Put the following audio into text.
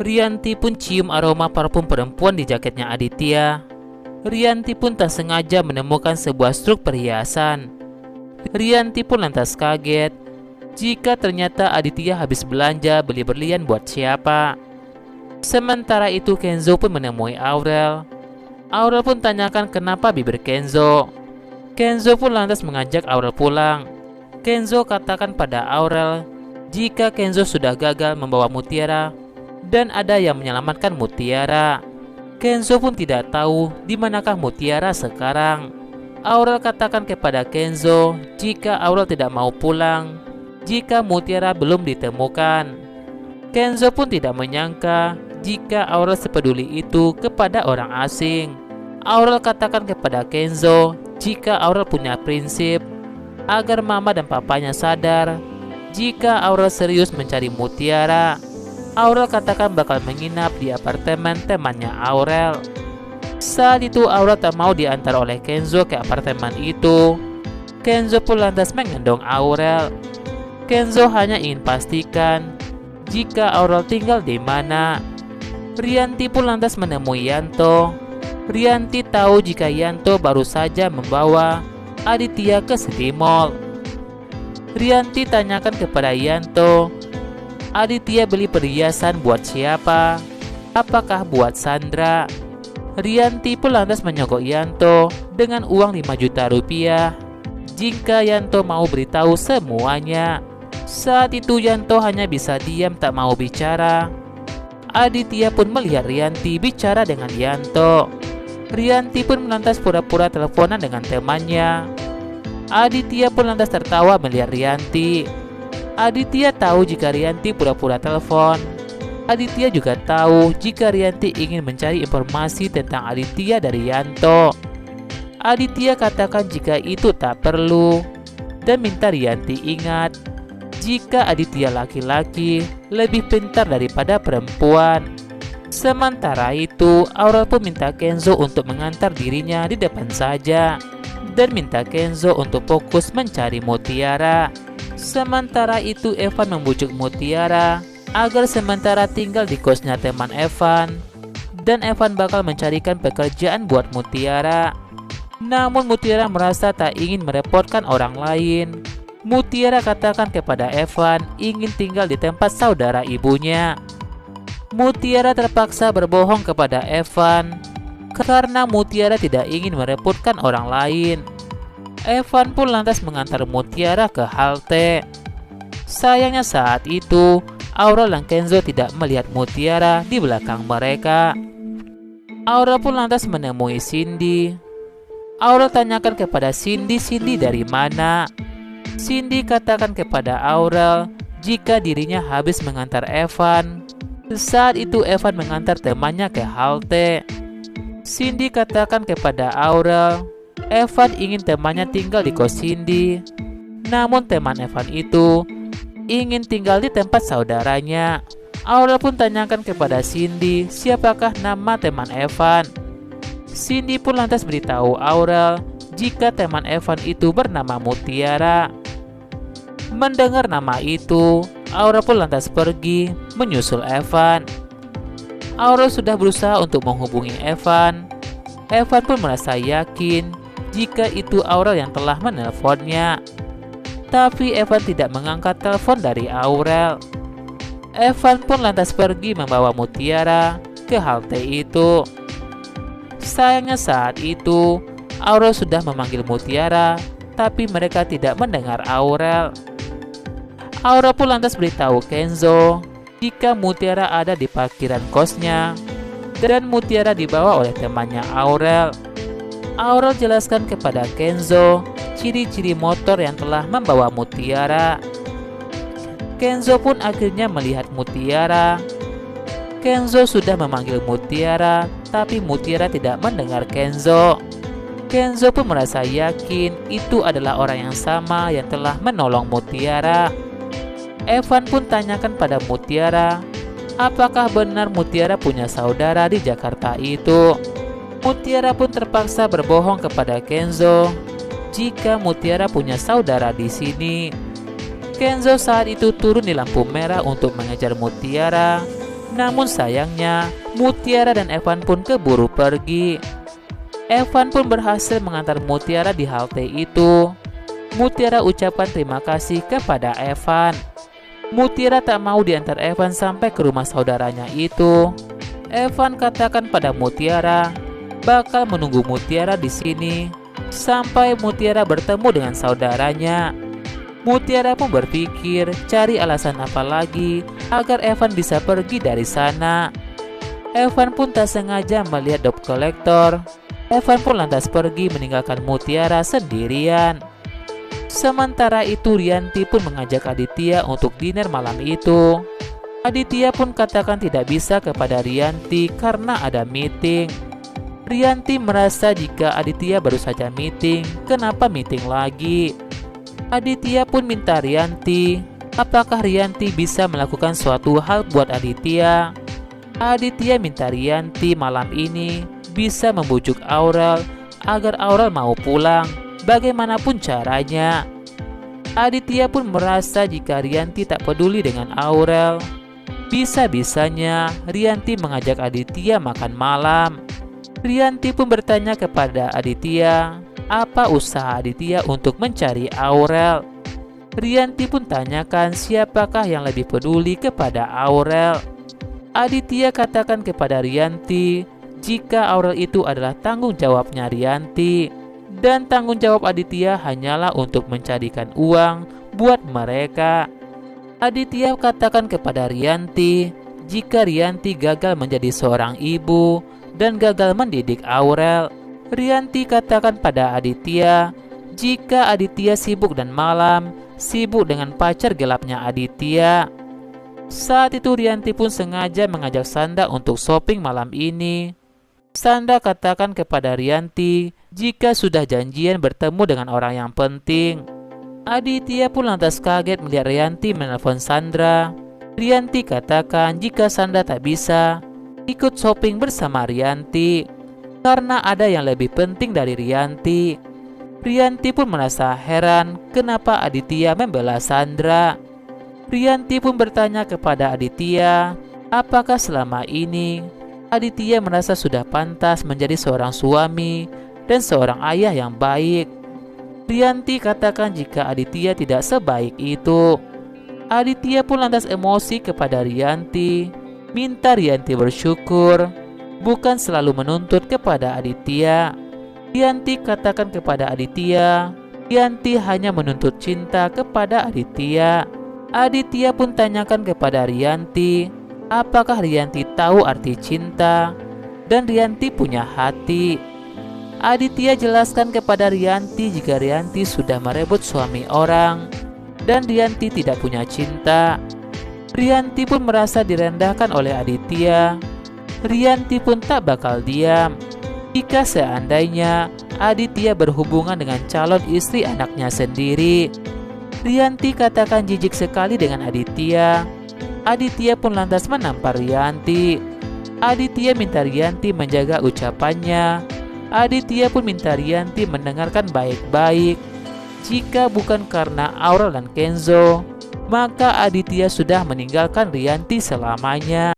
Rianti pun cium aroma parfum perempuan di jaketnya Aditya. Rianti pun tak sengaja menemukan sebuah struk perhiasan. Rianti pun lantas kaget jika ternyata Aditya habis belanja beli berlian buat siapa. Sementara itu Kenzo pun menemui Aurel. Aurel pun tanyakan kenapa bibir Kenzo. Kenzo pun lantas mengajak Aurel pulang. Kenzo katakan pada Aurel jika Kenzo sudah gagal membawa Mutiara dan ada yang menyelamatkan Mutiara. Kenzo pun tidak tahu di manakah Mutiara sekarang. Aurel katakan kepada Kenzo jika Aurel tidak mau pulang jika Mutiara belum ditemukan. Kenzo pun tidak menyangka jika Aurel sepeduli itu kepada orang asing. Aurel katakan kepada Kenzo jika Aurel punya prinsip agar mama dan papanya sadar jika Aurel serius mencari Mutiara. Aurel katakan bakal menginap di apartemen temannya Aurel. Saat itu Aurel tak mau diantar oleh Kenzo ke apartemen itu. Kenzo pun lantas menggendong Aurel. Kenzo hanya ingin pastikan jika Aurel tinggal di mana. Rianti pun lantas menemui Yanto. Rianti tahu jika Yanto baru saja membawa Aditya ke City Mall. Rianti tanyakan kepada Yanto, Aditya beli perhiasan buat siapa? Apakah buat Sandra? Rianti pun lantas menyogok Yanto dengan uang 5 juta rupiah jika Yanto mau beritahu semuanya. Saat itu Yanto hanya bisa diam tak mau bicara. Aditya pun melihat Rianti bicara dengan Yanto. Rianti pun lantas pura-pura teleponan dengan temannya. Aditya pun lantas tertawa melihat Rianti. Aditya tahu jika Rianti pura-pura telepon. Aditya juga tahu jika Rianti ingin mencari informasi tentang Aditya dari Yanto. Aditya katakan jika itu tak perlu dan minta Rianti ingat jika Aditya laki-laki lebih pintar daripada perempuan. Sementara itu, Aurel pun minta Kenzo untuk mengantar dirinya di depan saja dan minta Kenzo untuk fokus mencari Mutiara. Sementara itu Evan membujuk Mutiara agar sementara tinggal di kosnya teman Evan dan Evan bakal mencarikan pekerjaan buat Mutiara. Namun Mutiara merasa tak ingin merepotkan orang lain. Mutiara katakan kepada Evan ingin tinggal di tempat saudara ibunya. Mutiara terpaksa berbohong kepada Evan karena Mutiara tidak ingin merepotkan orang lain. Evan pun lantas mengantar Mutiara ke halte. Sayangnya saat itu Aurel dan Kenzo tidak melihat Mutiara di belakang mereka. Aurel pun lantas menemui Cindy. Aurel tanyakan kepada Cindy dari mana. Cindy katakan kepada Aurel jika dirinya habis mengantar Evan. Saat itu Evan mengantar temannya ke halte. Cindy katakan kepada Aurel Evan ingin temannya tinggal di kos Cindy. Namun teman Evan itu ingin tinggal di tempat saudaranya. Aurel pun tanyakan kepada Cindy siapakah nama teman Evan. Cindy pun lantas beritahu Aurel jika teman Evan itu bernama Mutiara. Mendengar nama itu, Aurel pun lantas pergi menyusul Evan. Aurel sudah berusaha untuk menghubungi Evan. Evan pun merasa yakin jika itu Aurel yang telah menelponnya. Tapi Evan tidak mengangkat telepon dari Aurel. Evan pun lantas pergi membawa Mutiara ke halte itu. Sayangnya saat itu Aurel sudah memanggil Mutiara, tapi mereka tidak mendengar Aurel. Aurel pun lantas beritahu Kenzo jika Mutiara ada di parkiran kosnya dan Mutiara dibawa oleh temannya Aurel. Aurel jelaskan kepada Kenzo ciri-ciri motor yang telah membawa Mutiara. Kenzo pun akhirnya melihat Mutiara. Kenzo sudah memanggil Mutiara, tapi Mutiara tidak mendengar Kenzo. Kenzo pun merasa yakin itu adalah orang yang sama yang telah menolong Mutiara. Evan pun tanyakan pada Mutiara, apakah benar Mutiara punya saudara di Jakarta itu. Mutiara pun terpaksa berbohong kepada Kenzo jika Mutiara punya saudara di sini. Kenzo saat itu turun di lampu merah untuk mengejar Mutiara, Namun sayangnya, Mutiara dan Evan pun keburu pergi. Evan pun berhasil mengantar Mutiara di halte itu. Mutiara ucapkan terima kasih kepada Evan. Mutiara tak mau diantar Evan sampai ke rumah saudaranya itu. Evan katakan pada Mutiara bakal menunggu Mutiara di sini sampai Mutiara bertemu dengan saudaranya. Mutiara pun berpikir cari alasan apa lagi agar Evan bisa pergi dari sana. Evan pun tak sengaja melihat debt collector. Evan pun lantas pergi meninggalkan Mutiara sendirian. Sementara itu Rianti pun mengajak Aditya untuk dinner malam itu. Aditya pun katakan tidak bisa kepada Rianti karena ada meeting. Rianti merasa jika Aditya baru saja meeting, kenapa meeting lagi? Aditya pun minta Rianti, apakah Rianti bisa melakukan suatu hal buat Aditya? Aditya minta Rianti malam ini bisa membujuk Aurel agar Aurel mau pulang, bagaimanapun caranya. Aditya pun merasa jika Rianti tak peduli dengan Aurel. Bisa-bisanya Rianti mengajak Aditya makan malam. Rianti pun bertanya kepada Aditya, apa usaha Aditya untuk mencari Aurel. Rianti pun tanyakan siapakah yang lebih peduli kepada Aurel. Aditya katakan kepada Rianti jika Aurel itu adalah tanggung jawabnya Rianti, dan tanggung jawab Aditya hanyalah untuk mencarikan uang buat mereka. Aditya katakan kepada Rianti jika Rianti gagal menjadi seorang ibu dan gagal mendidik Aurel. Rianti katakan pada Aditya jika Aditya sibuk dan malam, sibuk dengan pacar gelapnya Aditya. Saat itu Rianti pun sengaja mengajak Sanda untuk shopping malam ini. Sanda katakan kepada Rianti jika sudah janjian bertemu dengan orang yang penting. Aditya pun lantas kaget melihat Rianti menelpon Sandra. Rianti katakan jika Sanda tak bisa ikut shopping bersama Rianti karena ada yang lebih penting dari Rianti. Rianti pun merasa heran kenapa Aditya membela Sandra. Rianti pun bertanya kepada Aditya, apakah selama ini Aditya merasa sudah pantas menjadi seorang suami dan seorang ayah yang baik. Rianti katakan jika Aditya tidak sebaik itu. Aditya pun lantas emosi kepada Rianti, minta Rianti bersyukur, bukan selalu menuntut kepada Aditya. Rianti katakan kepada Aditya, Rianti hanya menuntut cinta kepada Aditya. Aditya pun tanyakan kepada Rianti, apakah Rianti tahu arti cinta dan Rianti punya hati. Aditya jelaskan kepada Rianti jika Rianti sudah merebut suami orang dan Rianti tidak punya cinta. Rianti pun merasa direndahkan oleh Aditya. Rianti pun tak bakal diam jika seandainya Aditya berhubungan dengan calon istri anaknya sendiri. Rianti katakan jijik sekali dengan Aditya. Aditya pun lantas menampar Rianti. Aditya minta Rianti menjaga ucapannya. Aditya pun minta Rianti mendengarkan baik-baik. Jika bukan karena Aurel dan Kenzo, maka Aditya sudah meninggalkan Rianti selamanya.